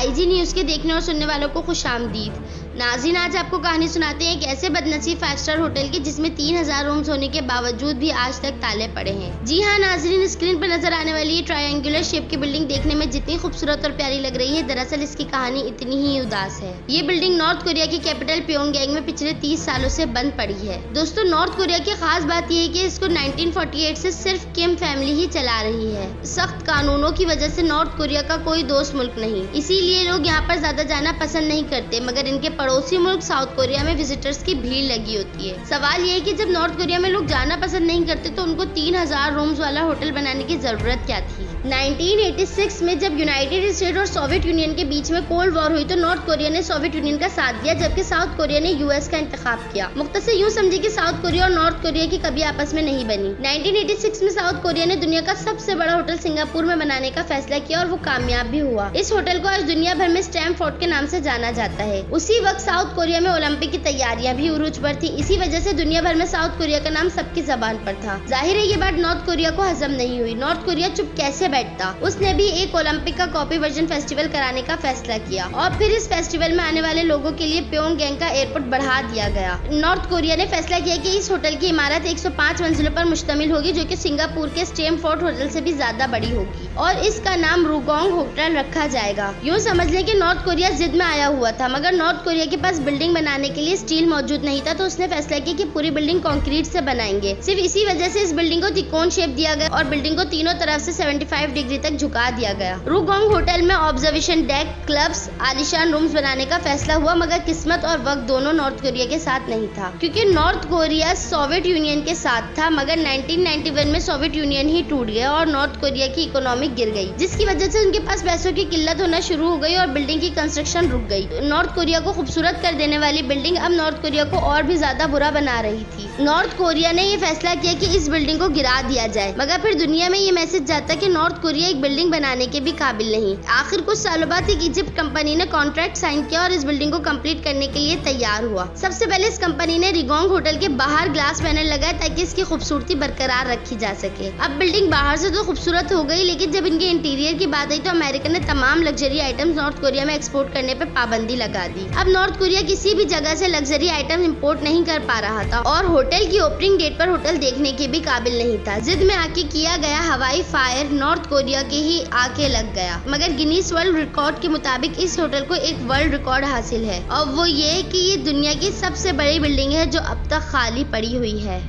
IG news के देखने और सुनने वालों को खुशामदीद। नाज़रीन, आज आपको कहानी सुनाते हैं एक ऐसे बदनसीब 5 स्टार होटल की जिसमें 3000 रूम्स होने के बावजूद भी आज तक ताले पड़े हैं। जी हाँ नाज़रीन, स्क्रीन पर नजर आने वाली ये ट्रायंगुलर शेप की बिल्डिंग देखने में जितनी खूबसूरत और प्यारी लग रही है, दरअसल इसकी कहानी इतनी ही उदास है। ये बिल्डिंग नॉर्थ कोरिया की कैपिटल प्योंगयांग में पिछले 30 सालों से बंद पड़ी है। दोस्तों, नॉर्थ कोरिया की खास बात यह है कि इसको 1948 से सिर्फ किम फैमिली ही चला रही है। सख्त कानूनों की वजह से नॉर्थ कोरिया का कोई दोस्त मुल्क नहीं, इसीलिए लोग यहाँ पर ज्यादा जाना पसंद नहीं करते, मगर इनके पड़ोसी मुल्क साउथ कोरिया में विजिटर्स की भीड़ लगी होती है। सवाल ये है कि जब नॉर्थ कोरिया में लोग जाना पसंद नहीं करते तो उनको 3000 रूम्स वाला होटल बनाने की जरूरत क्या थी। 1986 में जब यूनाइटेड स्टेट और सोवियत यूनियन के बीच में कोल्ड वॉर हुई तो नॉर्थ कोरिया ने सोवियत यूनियन का साथ दिया, जबकि साउथ कोरिया ने US का इंतखाब किया। मुख्तसर यूं समझे कि साउथ कोरिया और नॉर्थ कोरिया की कभी आपस में नहीं बनी। 1986 में साउथ कोरिया ने दुनिया का सबसे बड़ा होटल सिंगापुर में बनाने का फैसला किया और वो कामयाब भी हुआ। इस होटल को आज दुनिया भर में स्टैमफोर्ड के नाम से जाना जाता है। उसी वक्त साउथ कोरिया में ओलंपिक की तैयारियां भी उरूज पर थी, इसी वजह से दुनिया भर में साउथ कोरिया का नाम सबकी जबान पर था। जाहिर है ये बात नॉर्थ कोरिया को हजम नहीं हुई। नॉर्थ कोरिया चुप कैसे बैठता, उसने भी एक ओलंपिक का कॉपी वर्जन फेस्टिवल कराने का फैसला किया और फिर इस फेस्टिवल में आने वाले लोगों के लिए प्योंगयांग का एयरपोर्ट बढ़ा दिया गया। नॉर्थ कोरिया ने फैसला किया कि इस होटल की इमारत 105 मंजिलों पर मुश्तमिल होगी, जो कि सिंगापुर के स्टैमफोर्ड होटल से भी ज्यादा बड़ी होगी और इसका नाम रुगोंग होटल रखा जाएगा। यूँ समझ लें कि नॉर्थ कोरिया जिद में आया हुआ था, मगर नॉर्थ कोरिया के पास बिल्डिंग बनाने के लिए स्टील मौजूद नहीं था, तो उसने फैसला किया कि पूरी बिल्डिंग कंक्रीट से बनाएंगे। सिर्फ इसी वजह से इस बिल्डिंग को त्रिकोण शेप दिया गया और बिल्डिंग को तीनों तरफ से 75 डिग्री तक झुका दिया गया। रुगोंग होटल में ऑब्जर्वेशन डेक, क्लब्स, आलीशान रूम्स बनाने का फैसला हुआ, मगर किस्मत और वक्त दोनों नॉर्थ कोरिया के साथ नहीं था, क्योंकि नॉर्थ कोरिया सोवियत यूनियन के साथ था, मगर 1991 में सोवियत यूनियन ही टूट गया और नॉर्थ कोरिया की इकोनॉमी गिर गई, जिसकी वजह से उनके पास पैसों की किल्लत होना शुरू हो गई और बिल्डिंग की कंस्ट्रक्शन रुक गई। नॉर्थ कोरिया को खूबसूरत कर देने वाली बिल्डिंग अब नॉर्थ कोरिया को और भी ज्यादा बुरा बना रही थी। नॉर्थ कोरिया ने ये फैसला किया कि इस बिल्डिंग को गिरा दिया जाए, मगर फिर दुनिया में ये मैसेज जाता कि नॉर्थ कोरिया एक बिल्डिंग बनाने के भी काबिल नहीं। आखिर कुछ सालों बाद एक इजिप्ट कंपनी ने कॉन्ट्रैक्ट साइन किया और इस बिल्डिंग को कंप्लीट करने के लिए तैयार हुआ। सबसे पहले इस कंपनी ने रिगोंग होटल के बाहर ग्लास पैनल लगाए ताकि इसकी खूबसूरती बरकरार रखी जा सके। अब बिल्डिंग बाहर से तो खूबसूरत हो गई, लेकिन जब इनके इंटीरियर की बात आई तो अमेरिका ने तमाम लग्जरी आइटम्स नॉर्थ कोरिया में एक्सपोर्ट करने पर पाबंदी लगा दी। अब नॉर्थ कोरिया किसी भी जगह से लग्जरी आइटम इम्पोर्ट नहीं कर पा रहा था और होटल की ओपनिंग डेट पर होटल देखने के भी काबिल नहीं था। जिद में आके किया गया हवाई फायर नॉर्थ कोरिया के ही आके लग गया, मगर गिनीज वर्ल्ड रिकॉर्ड के मुताबिक इस होटल को एक वर्ल्ड रिकॉर्ड हासिल है और वो ये कि ये दुनिया की सबसे बड़ी बिल्डिंग है जो अब तक खाली पड़ी हुई है।